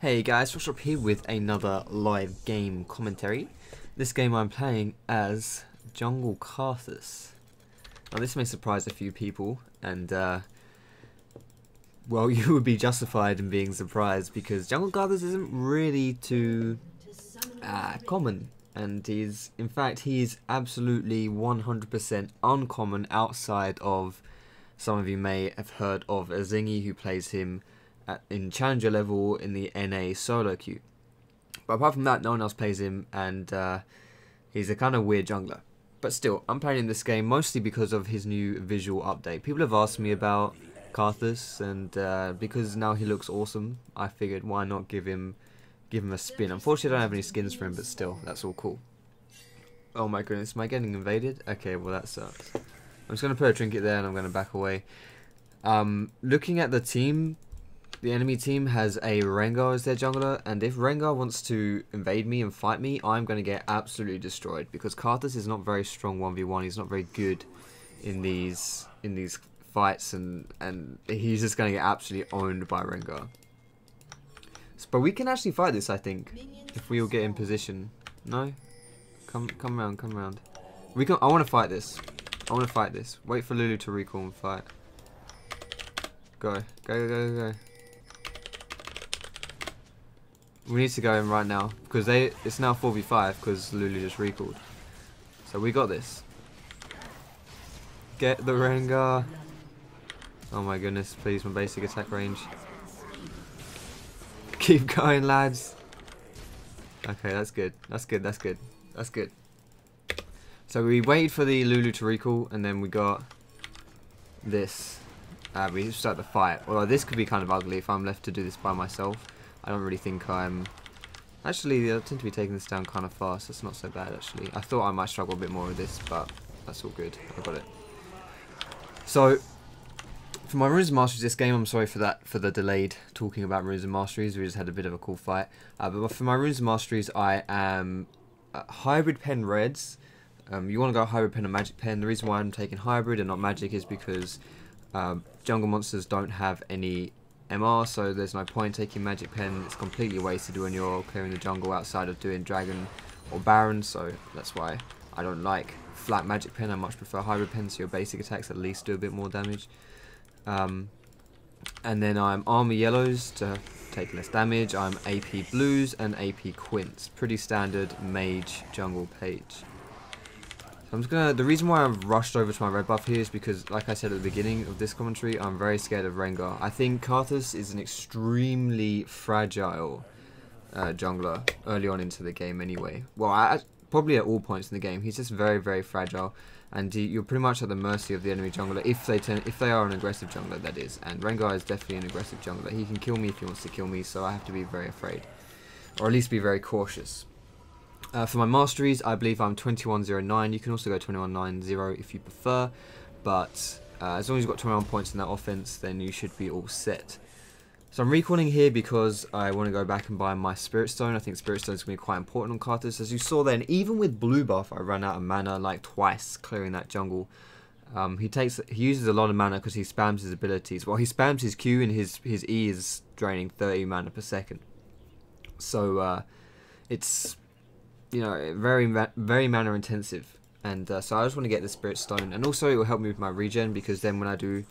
Hey guys, Foxdrop here with another live game commentary. This game I'm playing as Jungle KARTHUS. Now this may surprise a few people, and well, you would be justified in being surprised because Jungle KARTHUS isn't really too common, and he's absolutely 100% uncommon outside of some of you may have heard of Azingi, who plays him in Challenger level in the NA solo queue. But apart from that, no one else plays him, and he's a kind of weird jungler. But still, I'm playing in this game mostly because of his new visual update. People have asked me about KARTHUS, and because now he looks awesome, I figured why not give him a spin. Unfortunately, I don't have any skins for him, but still, that's all cool. Oh my goodness, am I getting invaded? Okay, well that sucks. I'm just going to put a trinket there and I'm going to back away. Looking at the team, the enemy team has a Rengar as their jungler, and if Rengar wants to invade me and fight me, I'm going to get absolutely destroyed because KARTHUS is not very strong 1v1. He's not very good in these fights, and he's just going to get absolutely owned by Rengar. But we can actually fight this, I think, if we all get in position. No? Come round. We can. I want to fight this. Wait for Lulu to recall and fight. Go. We need to go in right now because it's now 4v5 because Lulu just recalled. So we got this. Get the Rengar. Oh my goodness, please, my basic attack range. Keep going, lads. Okay, that's good. So we waited for the Lulu to recall, and then we got this. We start the fight. Although this could be kind of ugly if I'm left to do this by myself. I don't really think I'm... Actually, I tend to be taking this down kind of fast. That's not so bad, actually. I thought I might struggle a bit more with this, but that's all good. I got it. So, for my Runes and Masteries this game, I'm sorry for that, for the delayed talking about Runes and Masteries. We just had a bit of a cool fight. But for my Runes and Masteries, I am hybrid pen reds. You want to go hybrid pen and magic pen. The reason why I'm taking hybrid and not magic is because jungle monsters don't have any MR, so there's no point taking magic pen. It's completely wasted when you're clearing the jungle outside of doing dragon or baron, so that's why I don't like flat magic pen. I much prefer hybrid pen, so your basic attacks at least do a bit more damage. And then I'm armor yellows to take less damage. I'm AP blues and AP Quints. Pretty standard mage jungle page. I'm just gonna. The reason why I've rushed over to my red buff here is because, like I said at the beginning of this commentary, I'm very scared of Rengar. I think KARTHUS is an extremely fragile jungler early on into the game. Anyway, well, probably at all points in the game, he's just very, very fragile, and you're pretty much at the mercy of the enemy jungler if they are an aggressive jungler, that is. And Rengar is definitely an aggressive jungler. He can kill me if he wants to kill me, so I have to be very afraid, or at least be very cautious. For my masteries, I believe I'm 2109. You can also go 2190 if you prefer, but as long as you've got 21 points in that offense, then you should be all set. So I'm recalling here because I want to go back and buy my Spirit Stone. I think Spirit Stone is going to be quite important on KARTHUS. As you saw then, even with blue buff, I ran out of mana like twice clearing that jungle. He uses a lot of mana because he spams his abilities. Well, he spams his Q, and his E is draining 30 mana per second. So it's, you know, very mana intensive, and so I just want to get the Spirit Stone, and also it will help me with my regen, because then when I do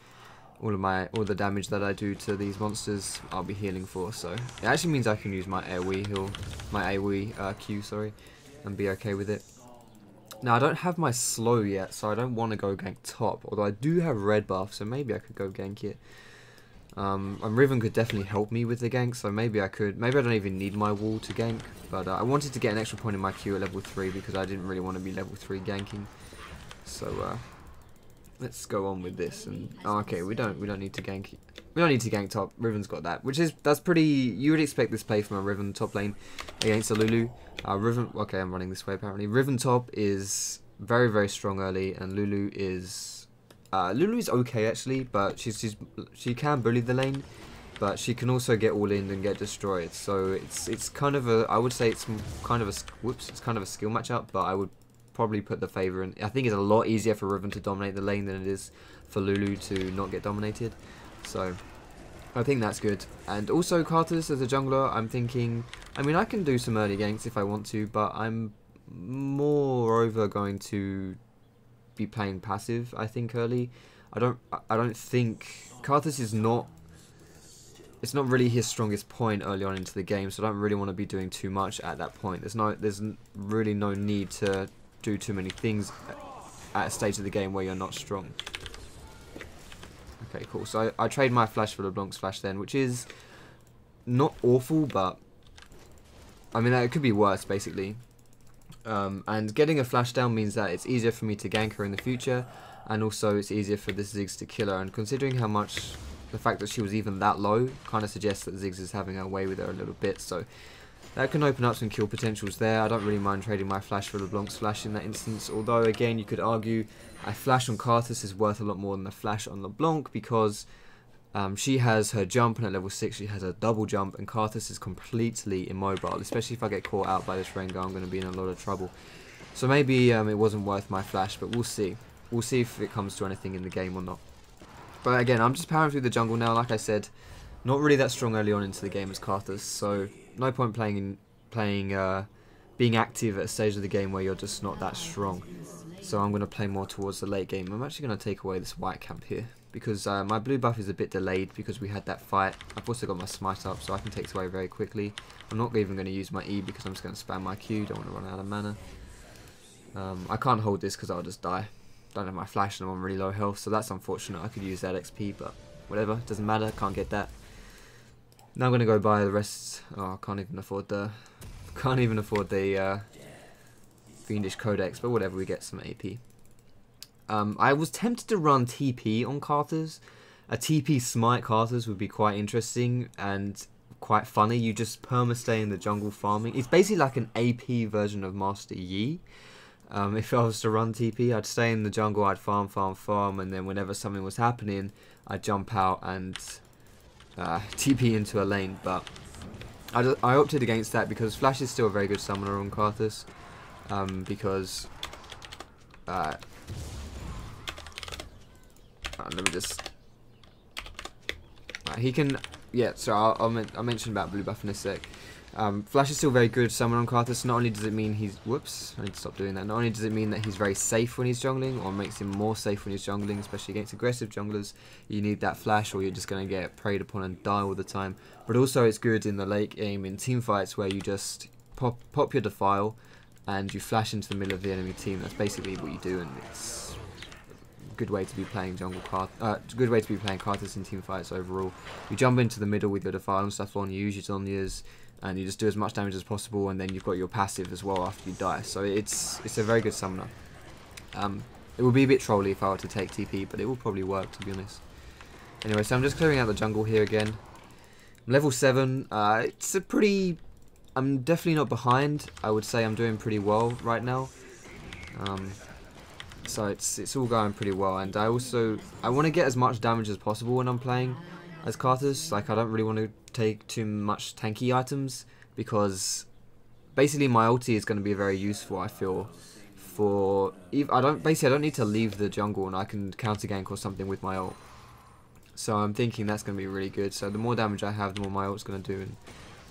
all the damage that I do to these monsters, I'll be healing for. So it actually means I can use my AoE Q, sorry, and be okay with it. Now I don't have my slow yet, so I don't want to go gank top, although I do have red buff, so maybe I could go gank it. And Riven could definitely help me with the gank, so maybe I could. Maybe I don't even need my wall to gank, but I wanted to get an extra point in my Q at level 3 because I didn't really want to be level 3 ganking. So let's go on with this. And okay, we don't need to gank. We don't need to gank top. Riven's got that, that's pretty. You would expect this play from a Riven top lane against a Lulu. Riven. Okay, I'm running this way apparently. Riven top is very, very strong early, and Lulu is. Lulu is okay actually, but she can bully the lane, but she can also get all in and get destroyed. So it's kind of a, I would say it's kind of a skill matchup, but I would probably put the favor in. I think it's a lot easier for Riven to dominate the lane than it is for Lulu to not get dominated. So I think that's good. And also KARTHUS as a jungler, I'm thinking, I mean I can do some early ganks if I want to, but I'm moreover going to be playing passive, I think, early. I don't think KARTHUS is not, it's not really his strongest point early on into the game, so I don't really want to be doing too much at that point. There's really no need to do too many things at a stage of the game where you're not strong. Okay, cool. So I trade my flash for LeBlanc's flash then, which is not awful, but I mean it could be worse basically. And getting a flash down means that it's easier for me to gank her in the future, and also it's easier for the Ziggs to kill her. And considering how much, the fact that she was even that low kind of suggests that Ziggs is having her way with her a little bit, so that can open up some kill potentials there. I don't really mind trading my flash for LeBlanc's flash in that instance, although again you could argue a flash on KARTHUS is worth a lot more than a flash on LeBlanc, because she has her jump, and at level 6 she has a double jump, and KARTHUS is completely immobile. Especially if I get caught out by this Rengar, I'm going to be in a lot of trouble. So maybe it wasn't worth my flash, but we'll see. We'll see if it comes to anything in the game or not. But again, I'm just powering through the jungle now. Like I said, not really that strong early on into the game as KARTHUS, so no point being active at a stage of the game where you're just not that strong. So I'm going to play more towards the late game. I'm actually going to take away this white camp here, because my blue buff is a bit delayed because we had that fight. I've also got my smite up, so I can take this away very quickly. I'm not even going to use my E because I'm just going to spam my Q. Don't want to run out of mana. I can't hold this because I'll just die. Don't have my flash and I'm on really low health, so that's unfortunate. I could use that XP, but whatever, doesn't matter. Can't get that. Now I'm going to go buy the rest. Oh, I can't even afford the Fiendish Codex, but whatever, we get some AP. I was tempted to run TP on KARTHUS. A TP smite KARTHUS would be quite interesting and quite funny. You just perma-stay in the jungle farming. It's basically like an AP version of Master Yi. If I was to run TP, I'd stay in the jungle, I'd farm, and then whenever something was happening, I'd jump out and TP into a lane. But I opted against that because Flash is still a very good summoner on KARTHUS. Because let me just. He can. Yeah, so I'll mention about blue buff in a sec. Flash is still very good summoner on KARTHUS. Not only does it mean he's. Whoops, I need to stop doing that. Not only does it mean that he's very safe when he's jungling, or makes him more safe when he's jungling, especially against aggressive junglers. You need that flash, or you're just going to get preyed upon and die all the time. But also, it's good in the late game in team fights where you just pop your defile and you flash into the middle of the enemy team. That's basically what you do, and it's a good way to be playing good way to be playing KARTHUS in team fights overall. You jump into the middle with your defile and stuff on, you use your Zhonya's, and you just do as much damage as possible, and then you've got your passive as well after you die. So it's a very good summoner. It would be a bit trolly if I were to take TP, but it will probably work, to be honest. Anyway, so I'm just clearing out the jungle here again. I'm level 7. It's a pretty. I'm definitely not behind. I would say I'm doing pretty well right now. So it's all going pretty well, and I want to get as much damage as possible when I'm playing as KARTHUS. Like, I don't really want to take too much tanky items, because basically my ulti is going to be very useful, I feel. I don't need to leave the jungle, and I can counter gank or something with my ult. So I'm thinking that's going to be really good. So the more damage I have, the more my ult's going to do, and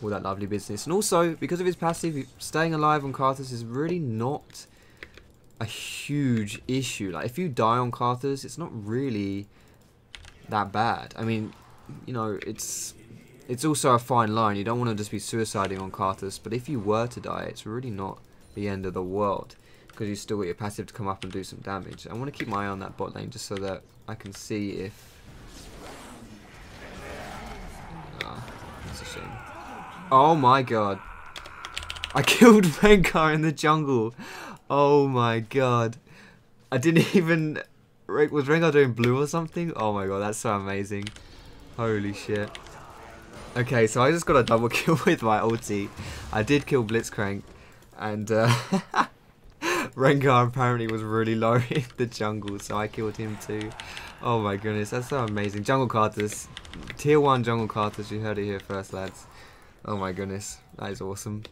all that lovely business. And also, because of his passive, staying alive on KARTHUS is really not a huge issue. Like, if you die on KARTHUS, it's not really that bad. I mean, you know, it's also a fine line. You don't want to just be suiciding on KARTHUS, but if you were to die, it's really not the end of the world, because you still got your passive to come up and do some damage. I want to keep my eye on that bot lane just so that I can see if. That's a shame. Oh my god. I killed Rengar in the jungle. Oh my god. I didn't even. Was Rengar doing blue or something? Oh my god, that's so amazing. Holy shit. Okay, so I just got a double kill with my ulti. I did kill Blitzcrank, and Rengar apparently was really low in the jungle, so I killed him too. Oh my goodness, that's so amazing. Jungle KARTHUS. Tier 1 jungle KARTHUS, you heard it here first, lads. Oh my goodness, that is awesome.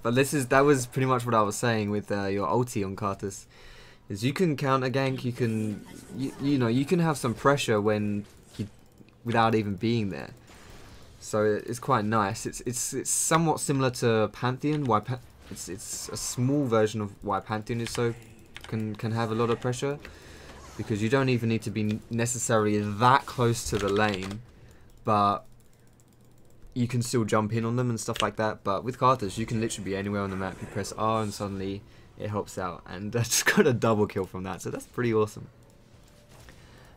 But that was pretty much what I was saying with your ulti on KARTHUS. Is you can counter gank, you can have some pressure when without even being there. So it's quite nice. It's somewhat similar to Pantheon. It's a small version of why Pantheon is so can have a lot of pressure, because you don't even need to be necessarily that close to the lane, but you can still jump in on them and stuff like that. But with KARTHUS, you can literally be anywhere on the map. You press R and suddenly it helps out, and I just got a double kill from that, so that's pretty awesome.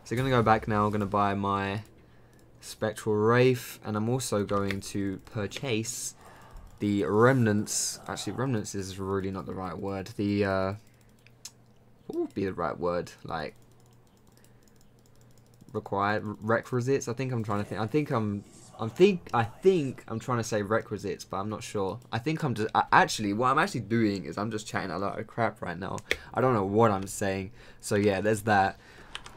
So I'm going to go back now. I'm going to buy my Spectral Wraith, and I'm also going to purchase the Remnants. Actually, Remnants is really not the right word. The what would be the right word? Like requisites. I think I'm trying to think. I think I'm trying to say requisites, but I'm not sure. I think I'm just actually what I'm actually doing is I'm just chatting a lot of crap right now. I don't know what I'm saying. So yeah, there's that.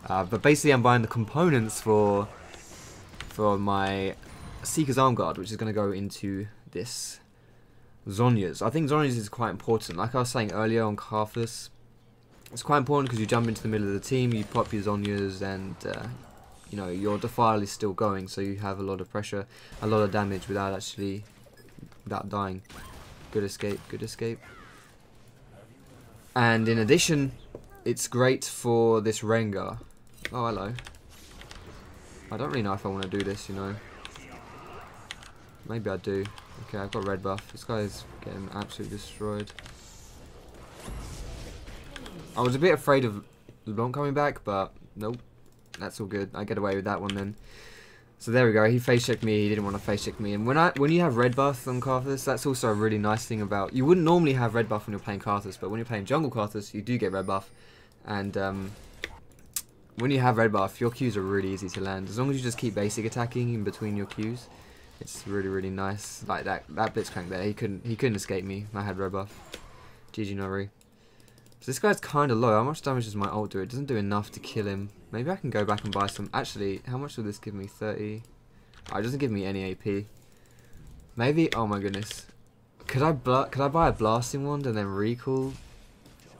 But basically, I'm buying the components for my Seeker's Arm Guard, which is going to go into this Zhonya's. I think Zhonya's is quite important. Like I was saying earlier on KARTHUS, it's quite important because you jump into the middle of the team, you pop your Zhonya's, and you know, your Defile is still going, so you have a lot of pressure, a lot of damage without dying. Good escape, good escape. And in addition, it's great for this Rengar. Oh, hello. I don't really know if I want to do this, you know. Maybe I do. Okay, I've got red buff. This guy is getting absolutely destroyed. I was a bit afraid of LeBlanc coming back, but nope. That's all good. I get away with that one then. So there we go. He face checked me. He didn't want to face check me. And when you have red buff on KARTHUS, that's also a really nice thing about. You wouldn't normally have red buff when you're playing KARTHUS, but when you're playing jungle KARTHUS, you do get red buff. And when you have red buff, your Qs are really easy to land. As long as you just keep basic attacking in between your Qs, it's really nice. Like that Blitzcrank there, he couldn't escape me. I had red buff. GG Nori. So this guy's kind of low. How much damage does my ult do? It doesn't do enough to kill him. Maybe I can go back and buy some. Actually, how much will this give me? 30. Oh, it doesn't give me any AP. Maybe. Oh my goodness. Could I buy a blasting wand and then recall?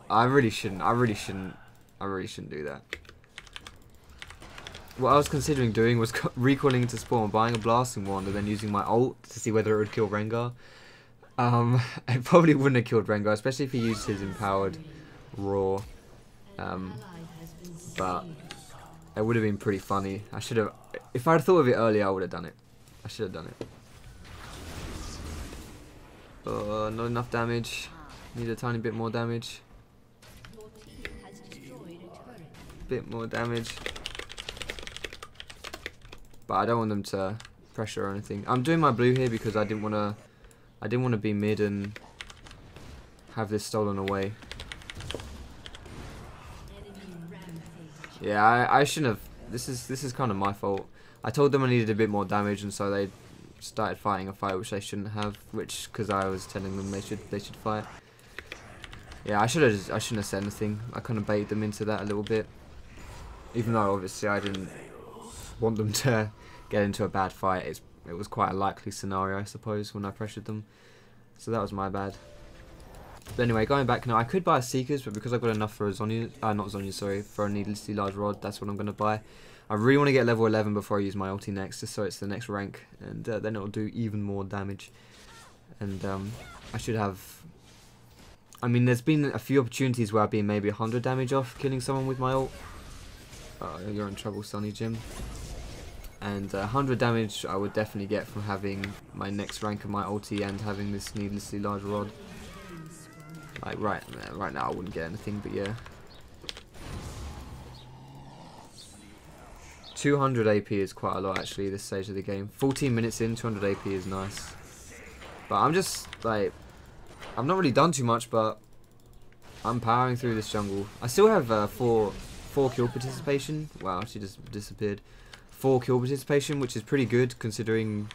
I really shouldn't. I really shouldn't do that. What I was considering doing was recalling into spawn, buying a blasting wand, and then using my ult to see whether it would kill Rengar. It probably wouldn't have killed Rengar, especially if he used his empowered raw. But it would have been pretty funny. I should have, if I'd thought of it earlier, I would have done it. I should have done it. Not enough damage. Need a tiny bit more damage. Bit more damage. But I don't want them to pressure or anything. I'm doing my blue here because I didn't want to be mid and have this stolen away. Yeah, I shouldn't have. This is kind of my fault. I told them I needed a bit more damage, and so they started fighting a fight which they shouldn't have. Which, because I was telling them they should fight. Yeah, I shouldn't have said anything. I kind of baited them into that a little bit, even though obviously I didn't want them to get into a bad fight. It was quite a likely scenario, I suppose, when I pressured them. So that was my bad. But anyway, going back now, I could buy a Seekers, but because I've got enough for a Zhonya, not Zhonya, sorry, for a needlessly large rod, that's what I'm going to buy. I really want to get level 11 before I use my ulti next, just so it's the next rank, and then it'll do even more damage. And I should have... I mean, there's been a few opportunities where I've been maybe 100 damage off killing someone with my ult. You're in trouble, Sonny Jim. And 100 damage I would definitely get from having my next rank of my ulti and having this needlessly large rod. Like right now I wouldn't get anything, but yeah. 200 AP is quite a lot actually this stage of the game. 14 minutes in, 200 AP is nice. But I'm just like, I've not really done too much, but I'm powering through this jungle. I still have 4 kill participation. Wow, she just disappeared. 4 kill participation, which is pretty good considering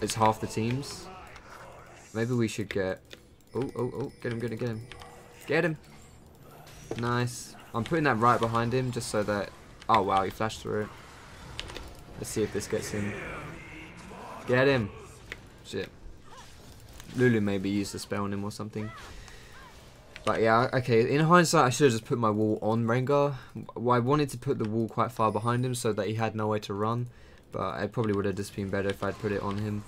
it's half the teams. Maybe we should get... Oh, get him. Get him. Nice. I'm putting that right behind him just so that... Oh wow, he flashed through it. Let's see if this gets him. Get him. Shit. Lulu maybe used a spell on him or something. But yeah, okay, in hindsight I should have just put my wall on Rengar. Well, I wanted to put the wall quite far behind him so that he had nowhere to run. but it probably would have just been better if I'd put it on him.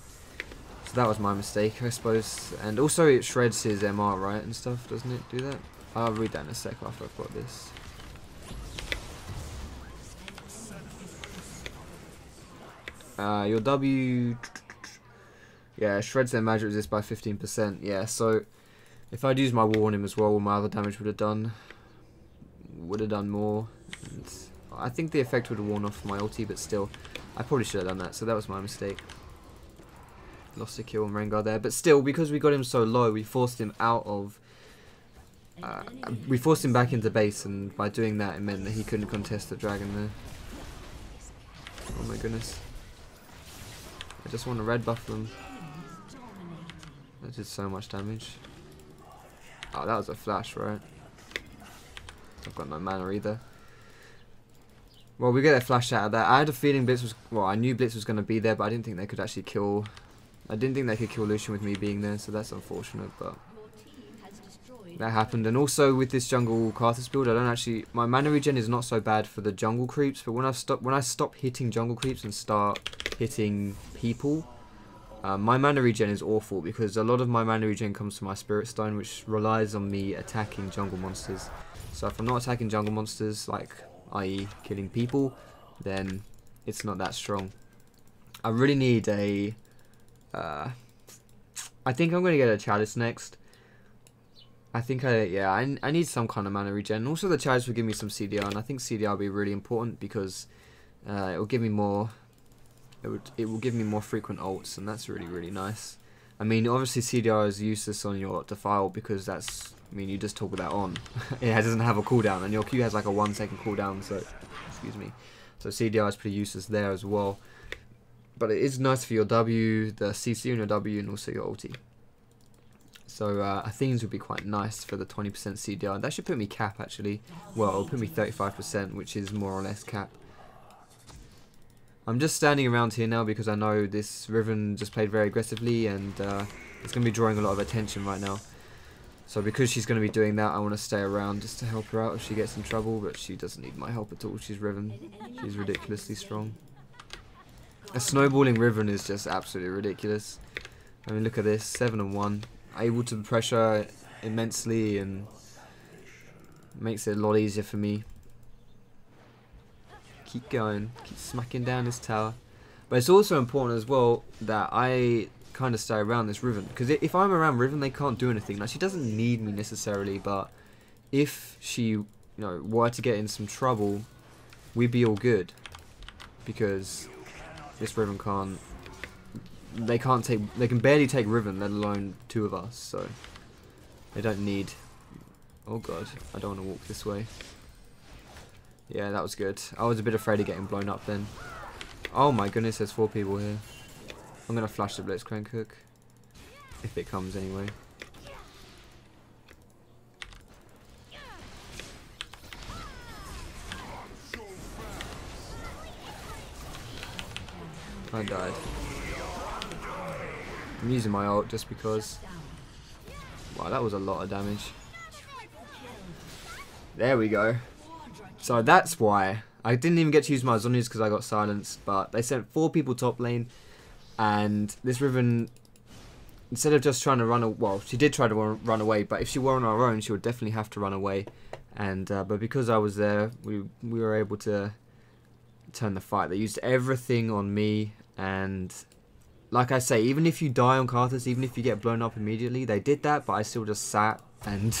So that was my mistake, I suppose. And also it shreds his MR, right, and stuff, doesn't it do that? I'll read that in a sec after I've got this. Your W... Yeah, shreds their magic resist by 15%. Yeah, so if I'd used my wall on him as well, my other damage would have done more. And I think the effect would have worn off my ulti, but still, I probably should have done that. So that was my mistake. Lost a kill on Rengar there, but still, because we got him so low, we forced him out of. We forced him back into base, and by doing that, it meant that he couldn't contest the dragon there. Oh my goodness! I just want to red buff them. That did so much damage. Oh, that was a flash, right? I've got no mana either. Well, we get a flash out of that. I had a feeling Blitz was... Well, I knew Blitz was going to be there, but I didn't think they could actually kill... I didn't think they could kill Lucian with me being there, so that's unfortunate, but... That happened. And also, with this jungle Karthus build, I don't actually... My mana regen is not so bad for the jungle creeps, but when I stop hitting jungle creeps and start hitting people... my mana regen is awful, because a lot of my mana regen comes from my Spirit Stone, which relies on me attacking jungle monsters. So if I'm not attacking jungle monsters, like, i.e. killing people, then it's not that strong. I really need a... I think I'm going to get a Chalice next. I think I need some kind of mana regen. Also the Chalice will give me some CDR, and I think CDR will be really important because it will give me more... It will give me more frequent ults, and that's really nice. I mean, obviously CDR is useless on your Defile because that's... I mean, you just toggle that on. It doesn't have a cooldown, and your Q has like a 1 second cooldown, so... Excuse me. So CDR is pretty useless there as well. But it is nice for your W, the CC on your W, and also your ulti. So Athenes would be quite nice for the 20% CDR. That should put me cap, actually. Well, it'll put me 35%, which is more or less cap. I'm just standing around here now because I know this Riven just played very aggressively, and it's going to be drawing a lot of attention right now. So because she's going to be doing that, I want to stay around just to help her out if she gets in trouble, but she doesn't need my help at all. She's Riven. She's ridiculously strong. A snowballing Riven is just absolutely ridiculous. I mean, look at this, 7-1. Able to pressure immensely and makes it a lot easier for me. Keep going, keep smacking down this tower. But it's also important as well that I kind of stay around this Riven, because if I'm around Riven, they can't do anything. Like, she doesn't need me necessarily, but if she, were to get in some trouble, we'd be all good, because this Riven can't. They can barely take Riven, let alone two of us. So they don't need. Oh god, I don't want to walk this way. Yeah, that was good. I was a bit afraid of getting blown up then. Oh my goodness, there's 4 people here. I'm going to flash the Blitzcrank hook. If it comes anyway. I died. I'm using my ult just because. Wow, that was a lot of damage. There we go. So that's why I didn't even get to use my Zhonya's because I got silenced, but they sent 4 people top lane, and this Riven, instead of just trying to run away, well, she did try to run away, but if she were on her own, she would definitely have to run away, and but because I was there, we were able to turn the fight. They used everything on me, and like I say, even if you die on Karthus, even if you get blown up immediately, they did that, but I still just sat and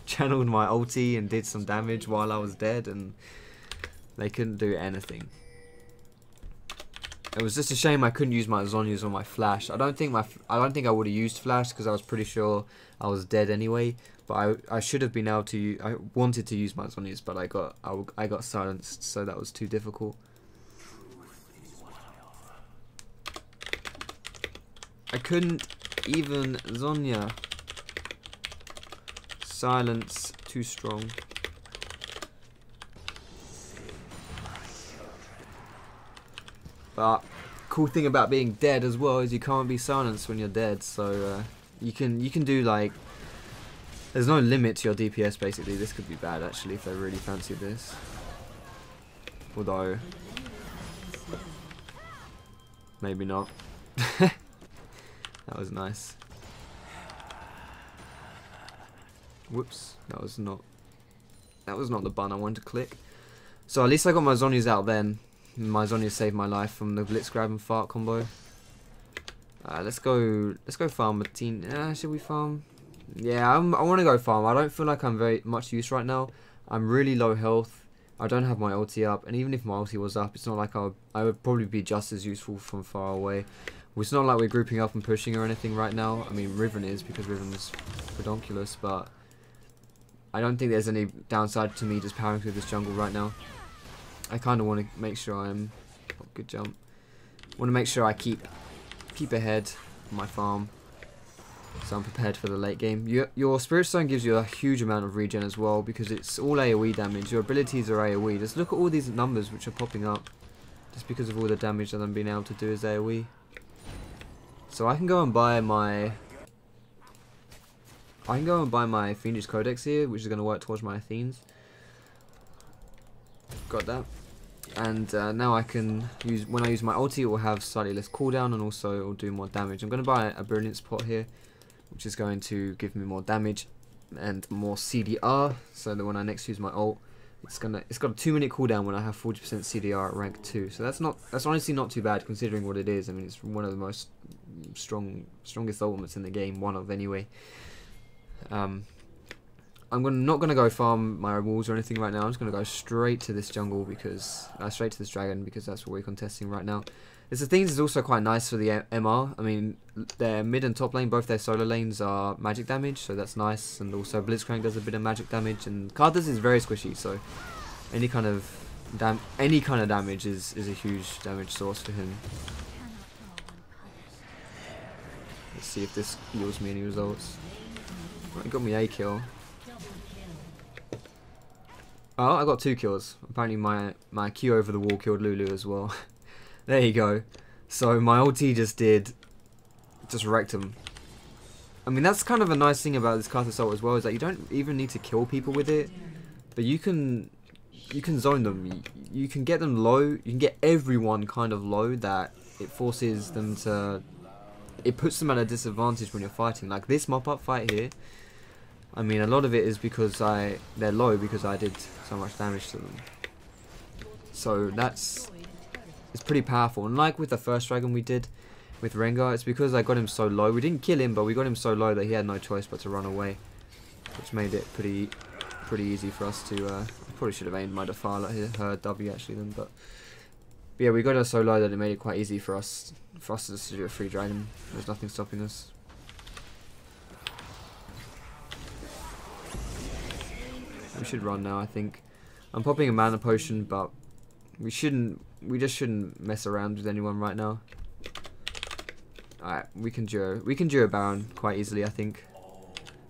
channeled my ulti and did some damage while I was dead, and they couldn't do anything. It was just a shame I couldn't use my Zhonya's or my flash. I don't think I would have used flash because I was pretty sure I was dead anyway. But I should have been able to. I wanted to use my Zhonya's, but I got silenced, so that was too difficult. I couldn't even Zhonya. Silence too strong. But cool thing about being dead as well is you can't be silenced when you're dead. So you can do like, there's no limit to your DPS basically. This could be bad actually if they really fancy this. Although Maybe not. That was nice. Whoops, that was not the button I wanted to click. So at least I got my Zhonya's out then. My Zhonya saved my life from the blitz grab and fart combo. Let's go farm a team. Should we farm? Yeah, I want to go farm. I don't feel like I'm very much use right now. I'm really low health. I don't have my ulti up, and even if my ulti was up, it's not like I would probably be just as useful from far away. It's not like we're grouping up and pushing or anything right now. I mean, Riven is, because Riven's pedonculous, but I don't think there's any downside to me just powering through this jungle right now. I kind of want to make sure I'm... Oh, good jump. Want to make sure I keep ahead of my farm, so I'm prepared for the late game. Your Spirit Stone gives you a huge amount of regen as well, because it's all AoE damage. Your abilities are AoE. Just look at all these numbers which are popping up, just because of all the damage that I'm being able to do as AoE. So I can go and buy my... Fiendish Codex here, which is going to work towards my Athenes. Got that. And now I can use, when I use my ulti, it will have slightly less cooldown, and also it will do more damage. I'm going to buy a Brilliance pot here, which is going to give me more damage and more CDR, so that when I next use my ult, it's got a 2-minute cooldown when I have 40% CDR at rank 2. So that's honestly not too bad considering what it is. I mean, it's one of the most strongest ultimates in the game, one of anyway. I'm not gonna go farm my walls or anything right now. I'm just gonna go straight to this jungle, because straight to this dragon, because that's what we're contesting right now. The things is also quite nice for the MR. I mean, their mid and top lane, both their solo lanes are magic damage, so that's nice. And also Blitzcrank does a bit of magic damage, and KARTHUS is very squishy, so any kind of damage is a huge damage source for him. Let's see if this yields me any results. Right, it got me a kill. Oh, I got 2 kills. Apparently my Q over the wall killed Lulu as well. There you go. So my ulti just wrecked him. I mean, that's kind of a nice thing about this KARTHUS ult as well, is that you don't even need to kill people with it, but you can zone them. You can get them low. You can get everyone kind of low, that it forces them to... It puts them at a disadvantage when you're fighting. Like this mop-up fight here, I mean, a lot of it is because they're low because I did so much damage to them. So it's pretty powerful. And like with the first dragon we did with Rengar, it's because I got him so low. We didn't kill him, but we got him so low that he had no choice but to run away, which made it pretty easy for us to... I probably should have aimed my Defiler here, her W actually then, but yeah, we got her so low that it made it quite easy for us to just do a free dragon. There's nothing stopping us. We should run now, I think. I'm popping a mana potion, but we just shouldn't mess around with anyone right now. Alright, we can duo a Baron quite easily, I think.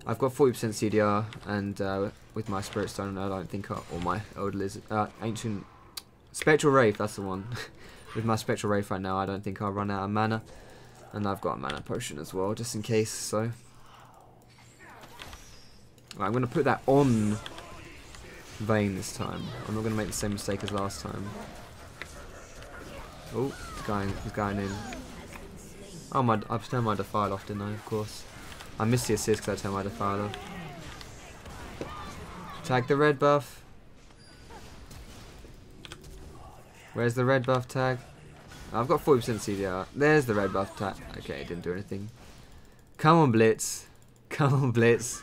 I've got 40% CDR, and with my Spirit Stone, I don't think, or my Old Lizard, Ancient Spectral Wraith, that's the one. With my Spectral Wraith right now, I don't think I'll run out of mana, and I've got a mana potion as well, just in case. So, right, I'm gonna put that on Vayne this time. I'm not gonna make the same mistake as last time. Oh, he's going in. Oh, I've turned my Defile off, didn't I? Of course. I missed the assist because I turned my Defile off. Tag the red buff. Where's the red buff tag? I've got 40% CDR. There's the red buff tag. Okay, it didn't do anything. Come on, Blitz. Come on, Blitz.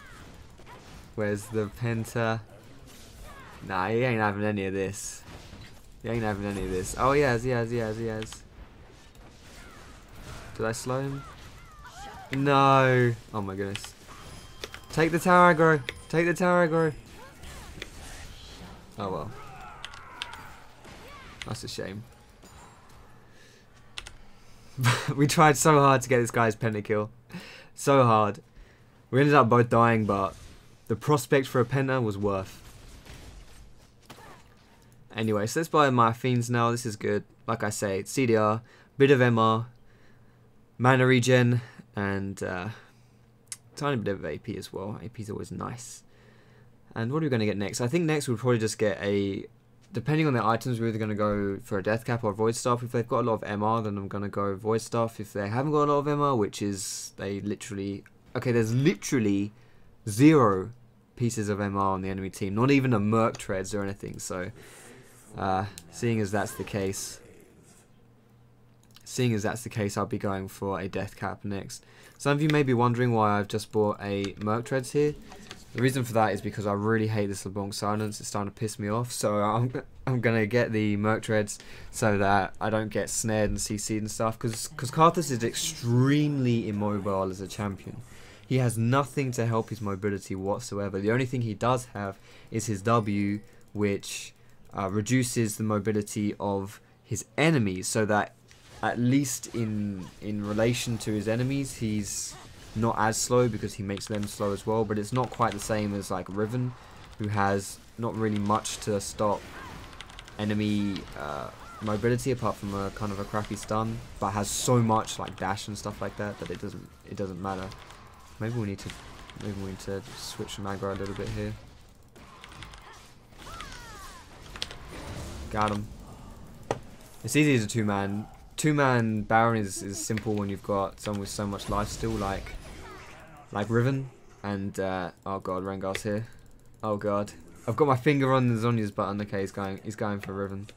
Where's the Penta? Nah, he ain't having any of this. He ain't having any of this. Oh, he has. Did I slow him? No. Oh my goodness. Take the tower aggro. Take the tower aggro. Oh well. That's a shame. We tried so hard to get this guy's pentakill. So hard. We ended up both dying, but the prospect for a penta was worth. Anyway, so let's buy my Fiends now. This is good. Like I say, CDR, bit of MR, mana regen, and tiny bit of AP as well. AP is always nice. And what are we going to get next? I think next we'll probably just get the depending on their items, we're either going to go for a Death Cap or a Void Staff. If they've got a lot of MR, then I'm going to go Void Staff. If they haven't got a lot of MR, which is they literally... Okay, there's literally 0 pieces of MR on the enemy team. Not even a Merc Treads or anything. So, seeing as that's the case... I'll be going for a Death Cap next. Some of you may be wondering why I've just bought a Merc Treads here. The reason for that is because I really hate this LeBlanc silence. It's starting to piss me off. So I'm gonna get the Merc Treads so that I don't get snared and CC'd and stuff. Because KARTHUS is extremely immobile as a champion. He has nothing to help his mobility whatsoever. The only thing he does have is his W, which reduces the mobility of his enemies, so that at least in relation to his enemies, he's not as slow because he makes them slow as well. But it's not quite the same as like Riven, who has not really much to stop enemy mobility apart from a kind of a crappy stun, but has so much like dash and stuff like that that it doesn't matter. Maybe we need to switch from aggro a little bit here. Got him. It's easy as a two-man. Two-man Baron is simple when you've got someone with so much life still, like Riven, and oh god, Rengar's here. Oh god, I've got my finger on the Zhonya's button. Okay, he's going for Riven.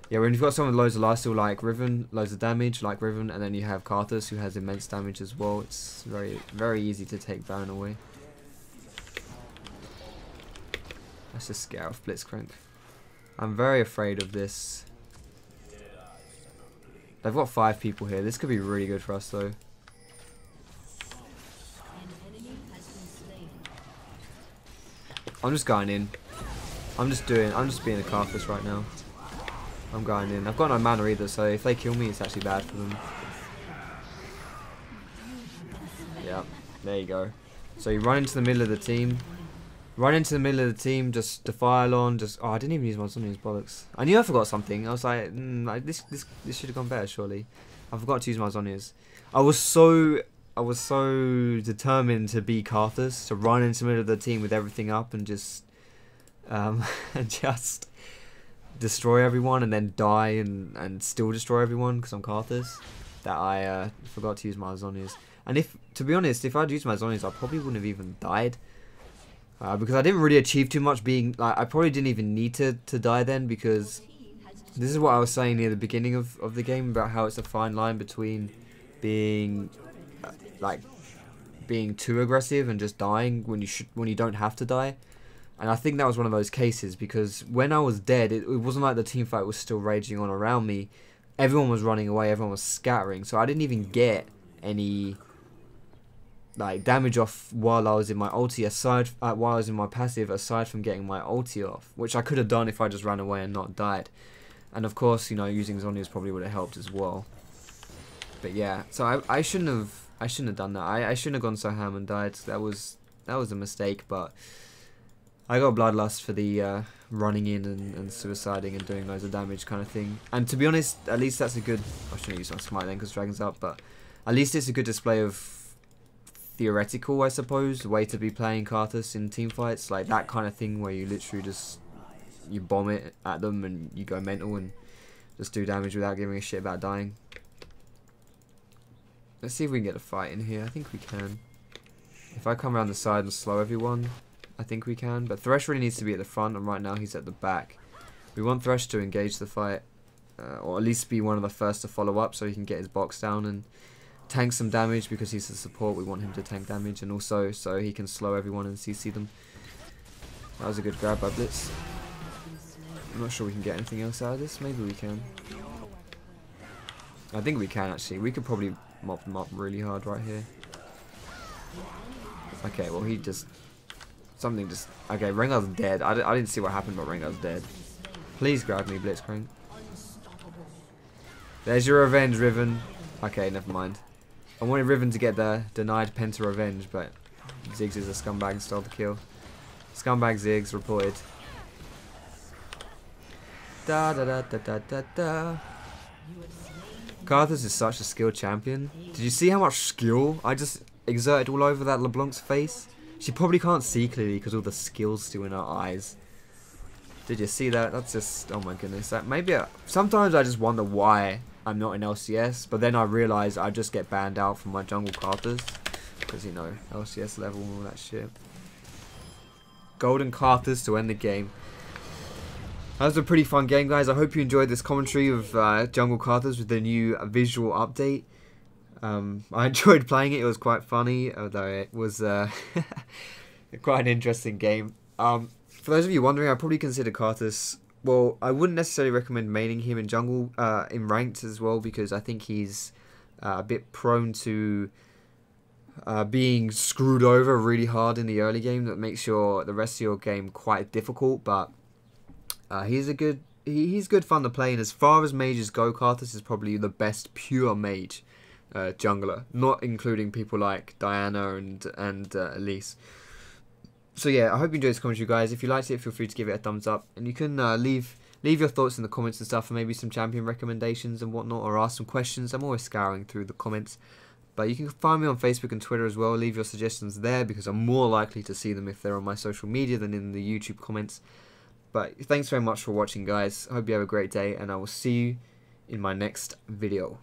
Yeah, when you've got someone with loads of life still like Riven, loads of damage like Riven, and then you have KARTHUS who has immense damage as well, it's very easy to take Baron away. Let's just scare off Blitzcrank. I'm very afraid of this. They've got 5 people here. This could be really good for us though. I'm just going in. I'm just being a KARTHUS right now. I'm going in. I've got no mana either, so if they kill me, it's actually bad for them. Yeah, there you go. So you run into the middle of the team. Just defile on. Oh, I didn't even use my Zhonya's bollocks. I knew I forgot something. I was like, this should have gone better, surely. I forgot to use my Zhonya's. I was so determined to be KARTHUS, to run into the middle of the team with everything up and just just destroy everyone and then die and still destroy everyone because I'm KARTHUS, that I forgot to use my Zhonya's. And to be honest, if I'd used my Zhonya's, I probably wouldn't have even died. Because I didn't really achieve too much being, like, I probably didn't even need to die then, because this is what I was saying near the beginning of the game about how it's a fine line between being being too aggressive and just dying when you don't have to die. And I think that was one of those cases, because when I was dead, it wasn't like the team fight was still raging on around me. Everyone was running away, everyone was scattering, so I didn't even get any like damage off while I was in my ulti, while I was in my passive, aside from getting my ulti off, which I could have done if I just ran away and not died. And of course, you know, using Zhonya's probably would have helped as well. But yeah, so I shouldn't have done that. I shouldn't have gone so ham and died. That was a mistake, but I got bloodlust for the running in and suiciding and doing loads of damage kind of thing. And to be honest, at least that's a good... I shouldn't use my smite then because Dragon's up, but at least it's a good display of theoretical, I suppose, way to be playing KARTHUS in team fights, like that kind of thing where you literally just you bomb it at them and you go mental and just do damage without giving a shit about dying. Let's see if we can get a fight in here. I think we can. If I come around the side and slow everyone, I think we can. But Thresh really needs to be at the front, and right now he's at the back. We want Thresh to engage the fight, or at least be one of the first to follow up so he can get his box down and tank some damage, because he's the support. We want him to tank damage, and also so he can slow everyone and CC them. That was a good grab by Blitz. I'm not sure we can get anything else out of this. Maybe we can. I think we can actually. We could probably mop them up really hard right here. Okay, well he just... Something just... Okay, Rengar's dead. I didn't see what happened, but Rengar's dead. Please grab me, Blitzcrank. There's your revenge, Riven. Okay, never mind. I wanted Riven to get the denied Penta revenge, but Ziggs is a scumbag and stole the kill. Scumbag Ziggs reported. Da da da da da da da. KARTHUS is such a skilled champion. Did you see how much skill I just exerted all over that LeBlanc's face? She probably can't see clearly because all the skill's still in her eyes. Did you see that? That's just, oh my goodness. That maybe sometimes I just wonder why I'm not in LCS, but then I realize I just get banned out from my jungle KARTHUS because, you know, LCS level and all that shit. Golden KARTHUS to end the game. That was a pretty fun game, guys. I hope you enjoyed this commentary of jungle KARTHUS with the new visual update. I enjoyed playing it. It was quite funny, although it was quite an interesting game. For those of you wondering, I probably consider KARTHUS. Well, I wouldn't necessarily recommend maining him in jungle, in ranked as well, because I think he's a bit prone to being screwed over really hard in the early game. That makes the rest of your game quite difficult. But he's good fun to play. And as far as mages go, KARTHUS is probably the best pure mage jungler, not including people like Diana and Elise. So yeah, I hope you enjoyed this commentary, guys. If you liked it, feel free to give it a thumbs up, and you can leave your thoughts in the comments and stuff, and maybe some champion recommendations and whatnot, or ask some questions. I'm always scouring through the comments, but you can find me on Facebook and Twitter as well. Leave your suggestions there because I'm more likely to see them if they're on my social media than in the YouTube comments. But thanks very much for watching, guys. I hope you have a great day, and I will see you in my next video.